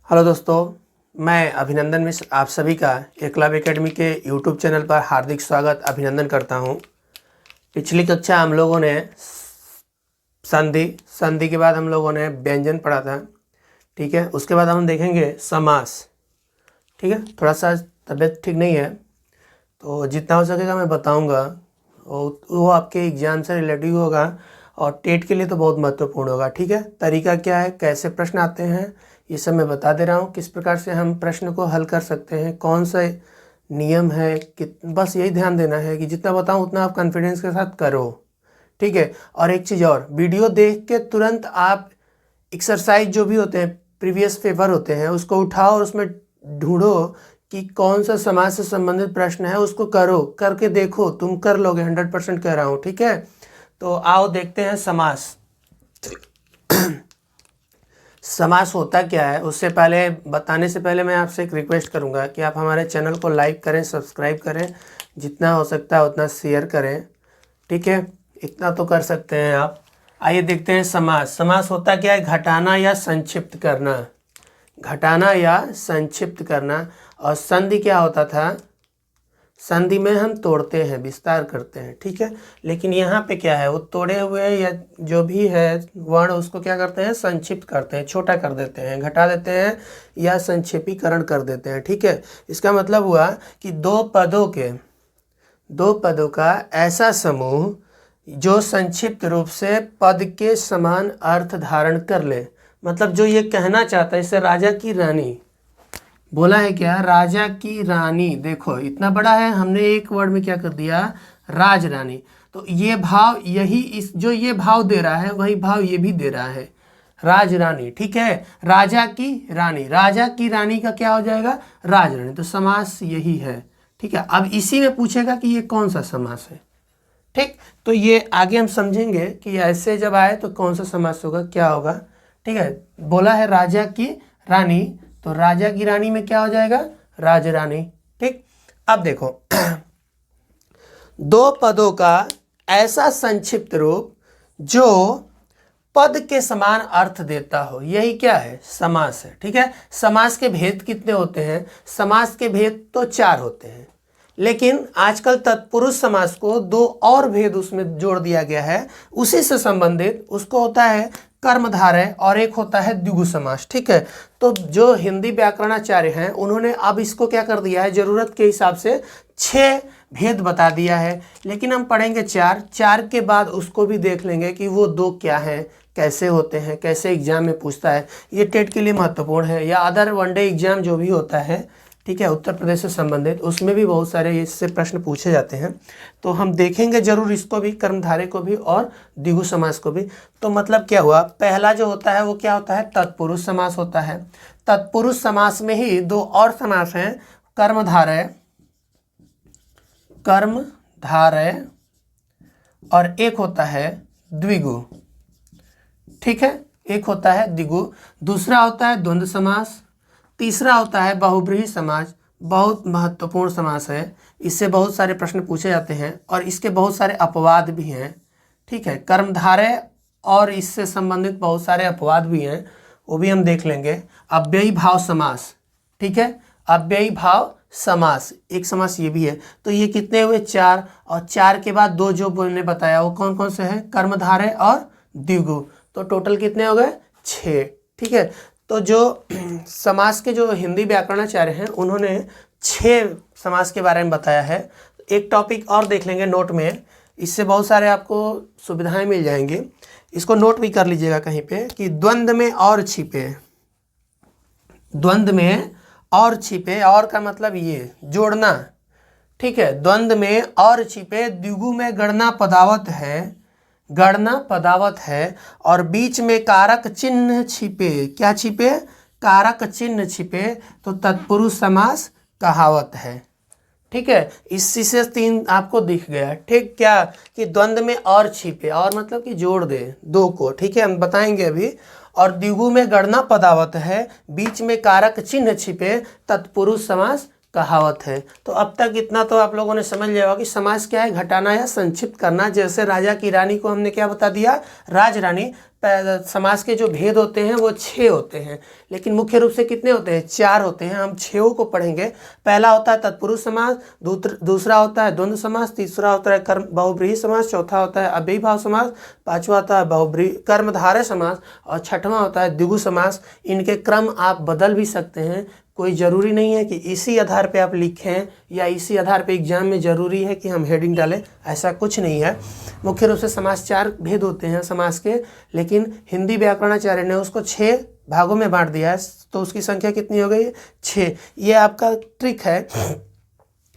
Hello दोस्तों, मैं अभिनंदन मिश्र आप सभी का एकलव्य एकेडमी के यूट्यूब चैनल पर हार्दिक स्वागत अभिनंदन करता हूं। पिछली कक्षा हम लोगों ने संधि के बाद हम लोगों ने व्यंजन पढ़ा था। ठीक है, उसके बाद हम देखेंगे समास। ठीक है, थोड़ा सा तबीयत ठीक नहीं है तो जितना हो सकेगा मैं बताऊंगा। वो आपके एग्ज़ाम से रिलेटिव होगा और टेट के लिए तो बहुत महत्वपूर्ण होगा। ठीक है, तरीका क्या है, कैसे प्रश्न आते हैं, ये सब मैं बता दे रहा हूँ। किस प्रकार से हम प्रश्न को हल कर सकते हैं, कौन सा नियम है, बस यही ध्यान देना है कि जितना बताऊँ उतना आप कॉन्फिडेंस के साथ करो। ठीक है, और एक चीज़ और, वीडियो देख के तुरंत आप एक्सरसाइज जो भी होते हैं, प्रीवियस पेपर होते हैं, उसको उठाओ और उसमें ढूंढो कि कौन सा समाज से संबंधित प्रश्न है, उसको करो, करके देखो, तुम कर लोगे, 100% कह रहा हूँ। ठीक है, तो आओ देखते हैं समास। समास होता क्या है, उससे पहले बताने से पहले मैं आपसे एक रिक्वेस्ट करूंगा कि आप हमारे चैनल को लाइक करें, सब्सक्राइब करें, जितना हो सकता है उतना शेयर करें। ठीक है, इतना तो कर सकते हैं आप। आइए देखते हैं समास। समास होता क्या है, घटाना या संक्षिप्त करना। घटाना या संक्षिप्त करना। और संधि क्या होता था, संधि में हम तोड़ते हैं, विस्तार करते हैं। ठीक है, लेकिन यहाँ पे क्या है, वो तोड़े हुए या जो भी है वर्ण, उसको क्या करते हैं, संक्षिप्त करते हैं, छोटा कर देते हैं, घटा देते हैं या संक्षेपीकरण कर देते हैं। ठीक है, इसका मतलब हुआ कि दो पदों का ऐसा समूह जो संक्षिप्त रूप से पद के समान अर्थ धारण कर ले। मतलब जो ये कहना चाहता है, जैसे राजा की रानी बोला है, क्या, राजा की रानी। देखो इतना बड़ा है, हमने एक वर्ड में क्या कर दिया, राज रानी। तो ये भाव, यही इस जो ये भाव दे रहा है वही भाव ये भी दे रहा है, राज रानी। ठीक है, राजा की रानी, राजा की रानी का क्या हो जाएगा, राज रानी। तो समास यही है। ठीक है, अब इसी में पूछेगा कि ये कौन सा समास है। ठीक, तो ये आगे हम समझेंगे कि ऐसे जब आए तो कौन सा समास होगा, क्या होगा। ठीक है, बोला है राजा की रानी, तो राजा की रानी में क्या हो जाएगा, राज रानी। ठीक, अब देखो दो पदों का ऐसा संक्षिप्त रूप जो पद के समान अर्थ देता हो, यही क्या है, समास है। ठीक है, समास के भेद कितने होते हैं, समास के भेद तो 4 होते हैं, लेकिन आजकल तत्पुरुष समास को 2 और भेद उसमें जोड़ दिया गया है, उसी से संबंधित। उसको होता है कर्मधारय और एक होता है द्विगु समास। ठीक है, तो जो हिंदी व्याकरणाचार्य हैं उन्होंने अब इसको क्या कर दिया है, जरूरत के हिसाब से 6 भेद बता दिया है, लेकिन हम पढ़ेंगे 4 के बाद उसको भी देख लेंगे कि वो 2 क्या हैं, कैसे होते हैं, कैसे एग्जाम में पूछता है। ये टेट के लिए महत्वपूर्ण है, या अदर वनडे एग्जाम जो भी होता है, ठीक है, उत्तर प्रदेश से संबंधित, उसमें भी बहुत सारे इससे प्रश्न पूछे जाते हैं। तो हम देखेंगे जरूर इसको भी, कर्मधारय को भी और द्विगु समास को भी। तो मतलब क्या हुआ, पहला जो होता है वो क्या होता है, तत्पुरुष समास होता है। तत्पुरुष समास में ही 2 और समास हैं, कर्मधारय और एक होता है द्विगु। ठीक है, एक होता है द्विगु, दूसरा होता है द्वंद्व समास, तीसरा होता है बहुब्रीहि समास। बहुत महत्वपूर्ण समास है, इससे बहुत सारे प्रश्न पूछे जाते हैं और इसके बहुत सारे अपवाद भी हैं। ठीक है, कर्मधारय और इससे संबंधित बहुत सारे अपवाद भी हैं, वो भी हम देख लेंगे। अव्ययी भाव समास, ठीक है, अव्ययी भाव समास, एक समास ये भी है। तो ये कितने हुए, 4, और 4 के बाद 2 जो मैंने बताया वो कौन कौन से हैं, कर्मधारय और द्विगु। तो टोटल कितने हो गए, 6। ठीक है, तो जो समास के जो हिंदी व्याकरणाचार्य हैं उन्होंने 6 समास के बारे में बताया है। एक टॉपिक और देख लेंगे नोट में, इससे बहुत सारे आपको सुविधाएं मिल जाएंगी। इसको नोट भी कर लीजिएगा कहीं पे कि द्वंद्व में और छिपे, द्वंद्व में और छिपे, और का मतलब ये जोड़ना। ठीक है, द्वंद्व में और छिपे, द्विगु में गणना पदावत है, गणना पदावत है, और बीच में कारक चिन्ह छिपे, क्या छिपे, कारक चिन्ह छिपे, तो तत्पुरुष समास कहावत है। ठीक है, इसी से 3 आपको दिख गया। ठीक, क्या कि द्वंद्व में और छिपे, और मतलब कि जोड़ दे 2 को। ठीक है, हम बताएंगे अभी। और द्विगु में गणना पदावत है, बीच में कारक चिन्ह छिपे, तत्पुरुष समास कहावत है। तो अब तक इतना तो आप लोगों ने समझ लिया होगा कि समास क्या है, घटाना या संक्षिप्त करना। जैसे राजा की रानी को हमने क्या बता दिया, राज रानी। समास के जो भेद होते हैं वो 6 होते हैं, लेकिन मुख्य रूप से कितने होते हैं? 4 होते हैं। हम 6 को पढ़ेंगे। पहला होता है तत्पुरुष समास, दूसरा होता है द्वंद्व समास, तीसरा होता है कर्म बहुब्रीहि समास, चौथा होता है अव्ययीभाव समास, पांचवा होता है बहुब्रीहि कर्मधारय समास और छठवां होता है द्विगु समास। इनके क्रम आप बदल भी सकते हैं, कोई ज़रूरी नहीं है कि इसी आधार पे आप लिखें या इसी आधार पे एग्जाम में ज़रूरी है कि हम हेडिंग डालें, ऐसा कुछ नहीं है। मुख्य रूप से समास 4 भेद होते हैं समास के, लेकिन हिंदी व्याकरणाचार्य ने उसको 6 भागों में बांट दिया है, तो उसकी संख्या कितनी हो गई? 6। ये आपका ट्रिक है,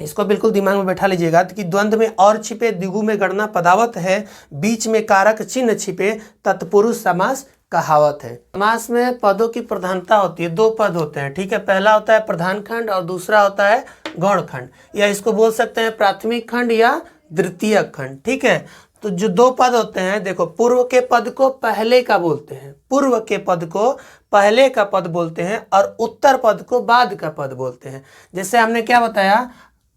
इसको बिल्कुल दिमाग में बैठा लीजिएगा कि द्वंद्व में और छिपे, द्विगु में गणना पदावत है, बीच में कारक चिन्ह छिपे, तत्पुरुष समास कहावत है। समास में पदों की प्रधानता होती है, 2 पद होते हैं, ठीक है। पहला होता है प्रधान खंड और दूसरा होता है गौण खंड, या इसको बोल सकते हैं प्राथमिक खंड या द्वितीय खंड, ठीक है। तो जो 2 पद होते हैं, देखो, पूर्व के पद को पहले का बोलते हैं, पूर्व के पद को पहले का पद बोलते हैं और उत्तर पद को बाद का पद बोलते हैं। जैसे हमने क्या बताया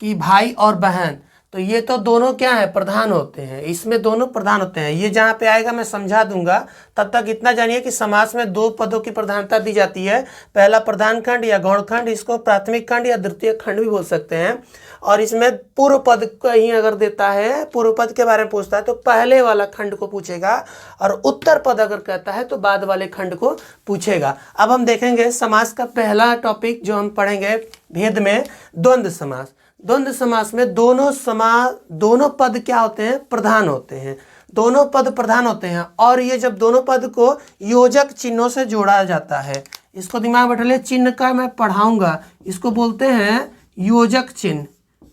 कि भाई और बहन, तो ये तो दोनों क्या है? प्रधान होते हैं, इसमें दोनों प्रधान होते हैं। ये जहाँ पे आएगा मैं समझा दूंगा, तब तक इतना जानिए कि समास में 2 पदों की प्रधानता दी जाती है। पहला प्रधान खंड या गौण खंड, इसको प्राथमिक खंड या द्वितीय खंड भी बोल सकते हैं। और इसमें पूर्व पद को ही अगर देता है, पूर्व पद के बारे में पूछता है तो पहले वाला खंड को पूछेगा, और उत्तर पद अगर कहता है तो बाद वाले खंड को पूछेगा। अब हम देखेंगे समास का पहला टॉपिक जो हम पढ़ेंगे भेद में, द्वंद्व समास। द्वंद्व समास में दोनों पद क्या होते हैं? प्रधान होते हैं, दोनों पद प्रधान होते हैं। और ये जब दोनों पद को योजक चिन्हों से जोड़ा जाता है, इसको दिमाग में बैठा ले, चिन्ह का मैं पढ़ाऊंगा, इसको बोलते हैं योजक चिन्ह।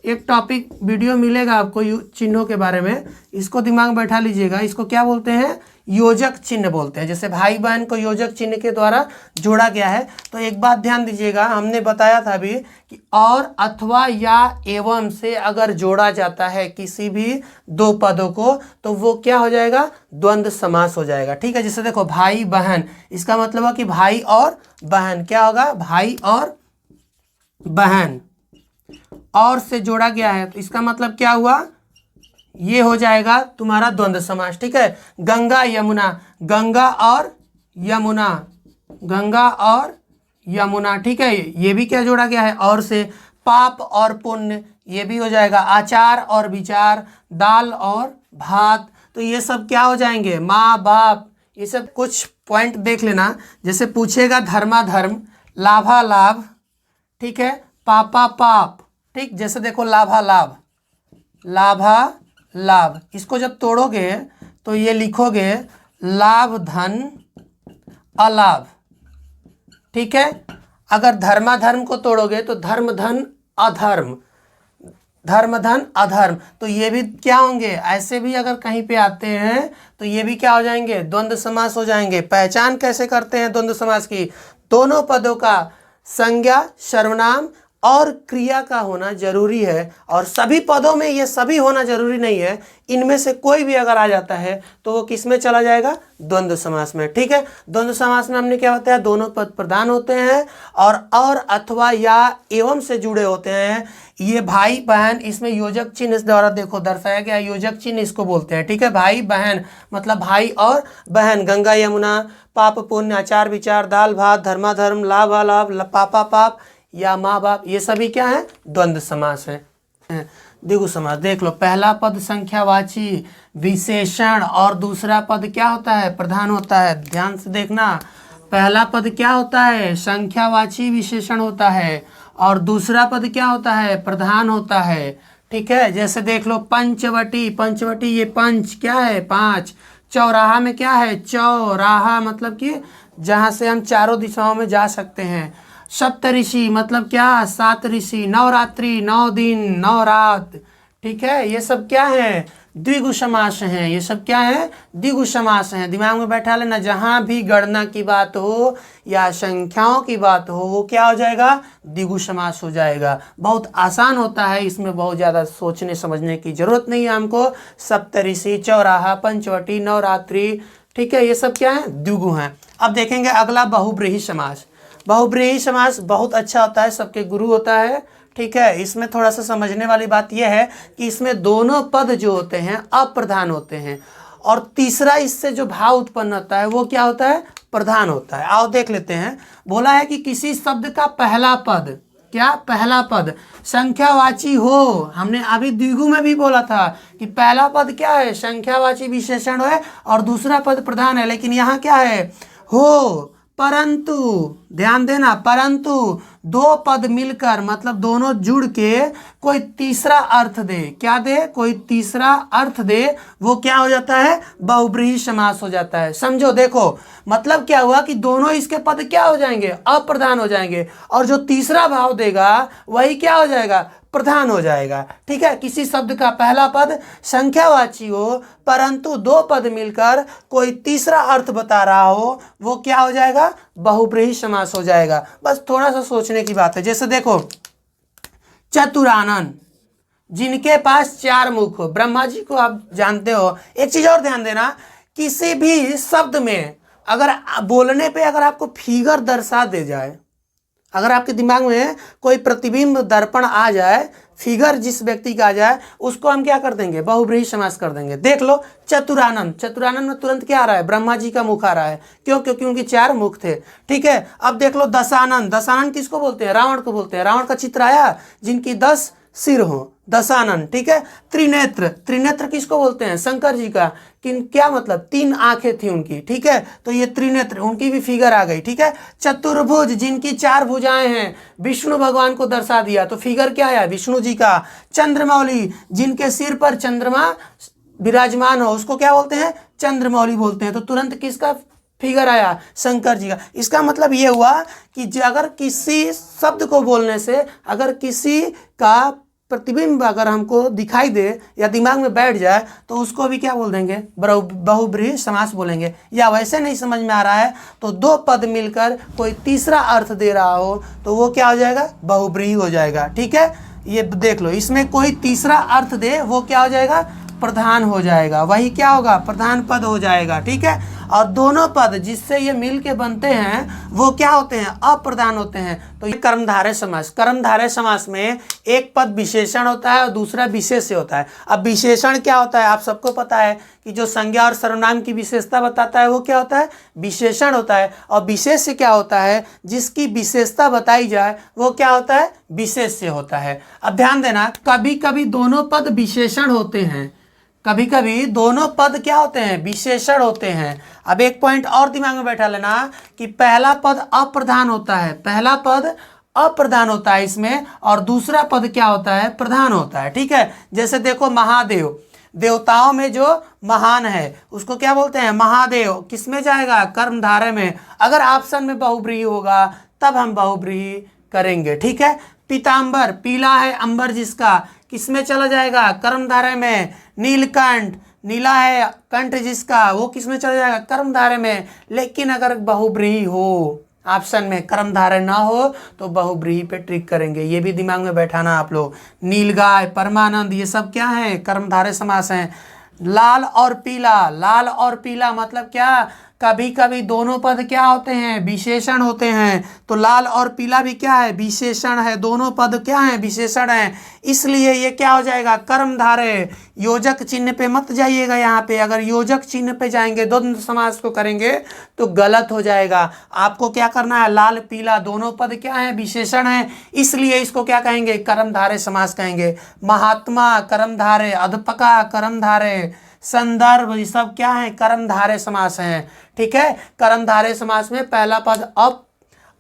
एक टॉपिक वीडियो मिलेगा आपको चिन्हों के बारे में, इसको दिमाग में बैठा लीजिएगा। इसको क्या बोलते हैं? योजक चिन्ह बोलते हैं। जैसे भाई बहन को योजक चिन्ह के द्वारा जोड़ा गया है। तो एक बात ध्यान दीजिएगा, हमने बताया था अभी कि और, अथवा या एवं से अगर जोड़ा जाता है किसी भी 2 पदों को, तो वो क्या हो जाएगा? द्वंद्व समास हो जाएगा, ठीक है। जैसे देखो, भाई बहन, इसका मतलब है कि भाई और बहन, क्या होगा? भाई और बहन, और से जोड़ा गया है, तो इसका मतलब क्या हुआ? ये हो जाएगा तुम्हारा द्वंद्व समास, ठीक है। गंगा यमुना, गंगा और यमुना, गंगा और यमुना, ठीक है, ये भी क्या जोड़ा गया है? और से। पाप और पुण्य, ये भी हो जाएगा। आचार और विचार, दाल और भात, तो ये सब क्या हो जाएंगे? माँ बाप, ये सब कुछ पॉइंट देख लेना। जैसे पूछेगा धर्माधर्म, लाभा लाभ, ठीक है, पापा पाप, ठीक। जैसे देखो लाभा लाभ, लाभा लाभ, इसको जब तोड़ोगे तो ये लिखोगे लाभ धन अलाभ, ठीक है। अगर धर्माधर्म को तोड़ोगे तो धर्म धन अधर्म, धर्म धन अधर्म, तो ये भी क्या होंगे? ऐसे भी अगर कहीं पे आते हैं तो ये भी क्या हो जाएंगे? द्वंद्व समास हो जाएंगे। पहचान कैसे करते हैं द्वंद्व समास की? दोनों पदों का संज्ञा, सर्वनाम और क्रिया का होना जरूरी है, और सभी पदों में ये सभी होना जरूरी नहीं है। इनमें से कोई भी अगर आ जाता है तो वो किस में चला जाएगा? द्वंद्व समास में, ठीक है। द्वंद्व समास में हमने क्या बताया? दोनों पद प्रधान होते हैं और अथवा या एवं से जुड़े होते हैं। ये भाई बहन, इसमें योजक चिन्ह इस द्वारा देखो दर्शाया गया, योजक चिन्ह इसको बोलते हैं, ठीक है। भाई बहन मतलब भाई और बहन, गंगा यमुना, पाप पुण्य, आचार विचार, दाल भात, धर्माधर्म, लाभ अलाभ, पापा पाप या माँ बाप, ये सभी क्या है? द्वंद्व समास है। द्विगु समास देख लो, पहला पद संख्यावाची विशेषण और दूसरा पद क्या होता है? प्रधान होता है। ध्यान से देखना, पहला पद क्या होता है? संख्यावाची विशेषण होता है, और दूसरा पद क्या होता है? प्रधान होता है, ठीक है। जैसे देख लो पंचवटी, पंचवटी ये पंच क्या है? 5। चौराहा में क्या है? चौराहा मतलब कि जहाँ से हम चारों दिशाओं में जा सकते हैं। सप्तऋषि मतलब क्या? 7 ऋषि। नवरात्रि 9 दिन 9 रात, ठीक है। ये सब क्या है? द्विगु समास हैं। ये सब क्या है? द्विगु समास हैं। दिमाग में बैठा लेना, जहाँ भी गणना की बात हो या संख्याओं की बात हो वो क्या हो जाएगा? द्विगु समास हो जाएगा। बहुत आसान होता है, इसमें बहुत ज़्यादा सोचने समझने की जरूरत नहीं है हमको। सप्तऋषि, चौराहा, पंचवटी, नवरात्रि, ठीक है, ये सब क्या है? द्विगु हैं। अब देखेंगे अगला बहुब्रीहि समास। बहुब्रीहि समास बहुत अच्छा होता है, सबके गुरु होता है, ठीक है। इसमें थोड़ा सा समझने वाली बात यह है कि इसमें दोनों पद जो होते हैं अप्रधान होते हैं, और तीसरा इससे जो भाव उत्पन्न होता है वो क्या होता है, प्रधान होता है। आओ देख लेते हैं। बोला है कि किसी शब्द का पहला पद, क्या पहला पद संख्यावाची हो। हमने अभी द्विगु में भी बोला था कि पहला पद क्या है, संख्यावाची विशेषण है और दूसरा पद प्रधान है, लेकिन यहाँ क्या है, हो। परंतु ध्यान देना, परंतु दो पद मिलकर मतलब दोनों जुड़ के कोई तीसरा अर्थ दे, क्या दे, कोई तीसरा अर्थ दे, वो क्या हो जाता है, बहुब्रीहि समास हो जाता है। समझो, देखो मतलब क्या हुआ कि दोनों इसके पद क्या हो जाएंगे, अप्रधान हो जाएंगे, और जो तीसरा भाव देगा वही क्या हो जाएगा, प्रधान हो जाएगा। ठीक है, किसी शब्द का पहला पद संख्यावाची हो परंतु दो पद मिलकर कोई तीसरा अर्थ बता रहा हो, वो क्या हो जाएगा, बहुब्रीहि समास हो जाएगा। बस थोड़ा सा सोचने की बात है। जैसे देखो, चतुरानन, जिनके पास चार मुख हो, ब्रह्मा जी को आप जानते हो। एक चीज और ध्यान देना, किसी भी शब्द में अगर बोलने पे अगर आपको फिगर दर्शा दे जाए, अगर आपके दिमाग में कोई प्रतिबिंब दर्पण आ जाए, फिगर जिस व्यक्ति का आ जाए, उसको हम क्या कर देंगे, बहुब्रीहि समास कर देंगे। देख लो, चतुरानन, चतुरानन में तुरंत क्या आ रहा है, ब्रह्मा जी का मुख आ रहा है। क्यों, क्योंकि उनके चार मुख थे। ठीक है, अब देख लो दशानन, दशानन किसको बोलते हैं, रावण को बोलते हैं। रावण का चित्र आया जिनकी 10 सिर हो, दशानन। ठीक है, त्रिनेत्र, त्रिनेत्र किसको बोलते हैं, शंकर जी का, किन क्या मतलब 3 आंखें थी उनकी। ठीक है, तो ये त्रिनेत्र, उनकी भी फिगर आ गई। ठीक है, चतुर्भुज, जिनकी 4 भुजाएं हैं, विष्णु भगवान को दर्शा दिया, तो फिगर क्या आया, विष्णु जी का। चंद्रमौली, जिनके सिर पर चंद्रमा विराजमान हो, उसको क्या बोलते हैं, चंद्रमौली बोलते हैं। तो तुरंत किसका फिगर आया, शंकर जी का। इसका मतलब ये हुआ कि अगर किसी शब्द को बोलने से अगर किसी का प्रतिबिंब अगर हमको दिखाई दे या दिमाग में बैठ जाए, तो उसको भी क्या बोल देंगे, बहुब्रीहि समास बोलेंगे। या वैसे नहीं समझ में आ रहा है तो दो पद मिलकर कोई तीसरा अर्थ दे रहा हो तो वो क्या हो जाएगा, बहुब्रीहि हो जाएगा। ठीक है, ये देख लो, इसमें कोई तीसरा अर्थ दे वो क्या हो जाएगा, प्रधान हो जाएगा। वही क्या होगा, प्रधान पद हो जाएगा। ठीक है, और दोनों पद जिससे ये मिल के बनते हैं वो क्या होते हैं, अप्रधान होते हैं। तो ये कर्मधारय समास, कर्मधारय समास में एक पद विशेषण होता है और दूसरा विशेष्य होता है। अब विशेषण क्या होता है, आप सबको पता है कि जो संज्ञा और सर्वनाम की विशेषता बताता है वो क्या होता है, विशेषण होता है। और विशेष्य क्या होता है, जिसकी विशेषता बताई जाए वो क्या होता है, विशेष्य होता है। अब ध्यान देना, कभी कभी दोनों पद विशेषण होते हैं, कभी कभी दोनों पद क्या होते हैं, विशेषण होते हैं। अब एक पॉइंट और दिमाग में बैठा लेना कि पहला पद अप्रधान होता है, पहला पद अप्रधान होता है इसमें, और दूसरा पद क्या होता है, प्रधान होता है। ठीक है, जैसे देखो महादेव, देवताओं में जो महान है उसको क्या बोलते हैं, महादेव। किस में जाएगा, कर्मधारय में। अगर ऑप्शन में बहुब्रीहि होगा तब हम बहुब्रीहि करेंगे। ठीक है, पीतांबर, पीला है अंबर जिसका, किस में चला जाएगा, कर्मधारय में। नीलकंठ, नीला है कंठ जिसका, वो किस में चला जाएगा, कर्मधारय में। लेकिन अगर बहुब्रीहि हो, ऑप्शन में कर्मधारय ना हो तो बहुब्रीहि पे ट्रिक करेंगे। ये भी दिमाग में बैठाना आप लोग। नीलगाय, परमानंद, ये सब क्या है, कर्मधारय समास हैं। लाल और पीला, लाल और पीला मतलब क्या, कभी कभी दोनों पद क्या होते हैं, विशेषण होते हैं। तो लाल और पीला भी क्या है, विशेषण है। दोनों पद क्या है, विशेषण है, इसलिए ये क्या हो जाएगा, कर्मधारय। योजक चिन्ह पे मत जाइएगा, यहाँ पे अगर योजक चिन्ह पे जाएंगे, द्वंद्व समास को करेंगे तो गलत हो जाएगा। आपको क्या करना है, लाल पीला दोनों पद क्या है, विशेषण है, इसलिए इसको क्या कहेंगे, कर्मधारय समास कहेंगे। महात्मा कर्मधारय, अध्यापका कर्मधारय, संदर्भ, ये सब क्या है, कर्मधारय समास हैं। ठीक है, कर्मधारय समास में पहला पद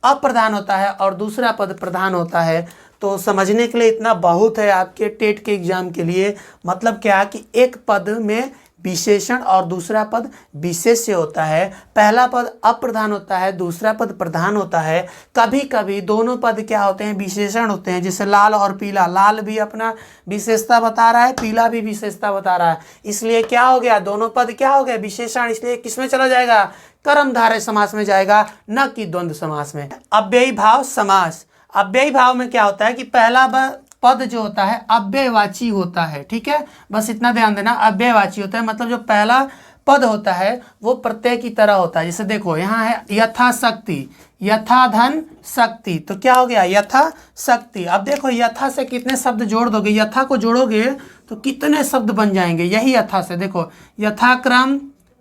अप्रधान होता है और दूसरा पद प्रधान होता है। तो समझने के लिए इतना बहुत है आपके टेट के एग्जाम के लिए। मतलब क्या कि एक पद में विशेषण और दूसरा पद विशेष्य होता है, पहला पद अप्रधान होता है, दूसरा पद प्रधान होता है। कभी कभी दोनों पद क्या होते हैं, विशेषण होते हैं। जैसे लाल और पीला, लाल भी अपना विशेषता बता रहा है, पीला भी विशेषता बता रहा है, इसलिए क्या हो गया, दोनों पद क्या हो गया, विशेषण, इसलिए किस में चला जाएगा, कर्मधारय समास में जाएगा, न कि द्वंद्व समास में। अव्ययी भाव समास, अव्ययी भाव में क्या होता है कि पहला पद जो होता है अव्ययवाची होता है। ठीक है, बस इतना ध्यान देना, अव्ययवाची होता है, मतलब जो पहला पद होता है वो प्रत्यय की तरह होता है। जैसे देखो यहाँ है यथाशक्ति, यथा धन शक्ति, तो क्या हो गया यथा शक्ति। अब देखो यथा से कितने शब्द जोड़ दोगे, यथा को जोड़ोगे तो कितने शब्द बन जाएंगे, यही यथा से। देखो यथाक्रम,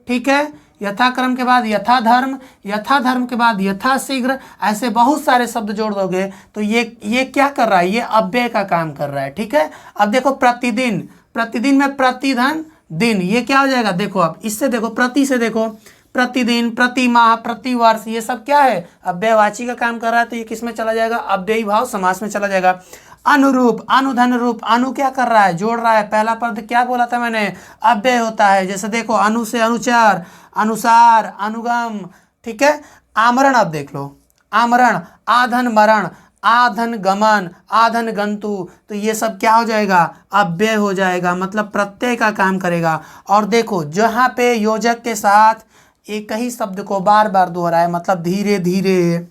ठीक है, यथाक्रम के बाद यथा धर्म, यथा धर्म के बाद यथा शीघ्र, ऐसे बहुत सारे शब्द जोड़ दोगे तो ये क्या कर रहा है, ये अव्यय का काम कर रहा है। ठीक है, अब देखो प्रतिदिन, प्रतिदिन में प्रतिधन दिन, ये क्या हो जाएगा, देखो अब इससे देखो, प्रति से देखो, प्रतिदिन, प्रति माह, प्रति वर्ष, ये सब क्या है, अव्ययवाची का काम कर रहा है, तो ये किस में चला जाएगा, अव्ययी भाव समास में चला जाएगा। अनुरूप, अनुधन रूप, अनु क्या कर रहा है, जोड़ रहा है, पहला पद क्या बोला था मैंने, अव्यय होता है। जैसे देखो अनु से अनुचार, अनुसार, अनुगम, ठीक है। आमरण, अब देख लो आमरण, आधन मरण, आधन गमन, आधन गंतु, तो ये सब क्या हो जाएगा, अव्यय हो जाएगा, मतलब प्रत्यय का काम करेगा। और देखो जहाँ पे योजक के साथ एक ही शब्द को बार बार दोहराए, मतलब धीरे धीरे,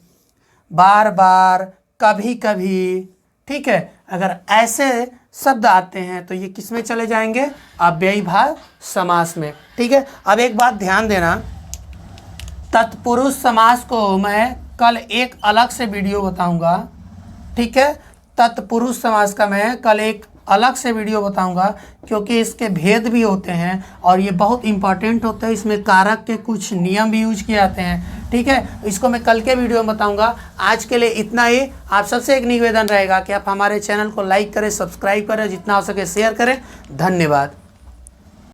बार बार, कभी कभी, ठीक है, अगर ऐसे शब्द आते हैं तो ये किस में चले जाएंगे, अव्ययी भाव समास में। ठीक है, अब एक बात ध्यान देना, तत्पुरुष समास को मैं कल एक अलग से वीडियो बताऊंगा। ठीक है, तत्पुरुष समास का मैं कल एक अलग से वीडियो बताऊंगा, क्योंकि इसके भेद भी होते हैं और ये बहुत इंपॉर्टेंट होता है, इसमें कारक के कुछ नियम भी यूज किए जाते हैं। ठीक है, इसको मैं कल के वीडियो में बताऊंगा। आज के लिए इतना ही। आप सबसे एक निवेदन रहेगा कि आप हमारे चैनल को लाइक करें, सब्सक्राइब करें, जितना हो सके शेयर करें। धन्यवाद।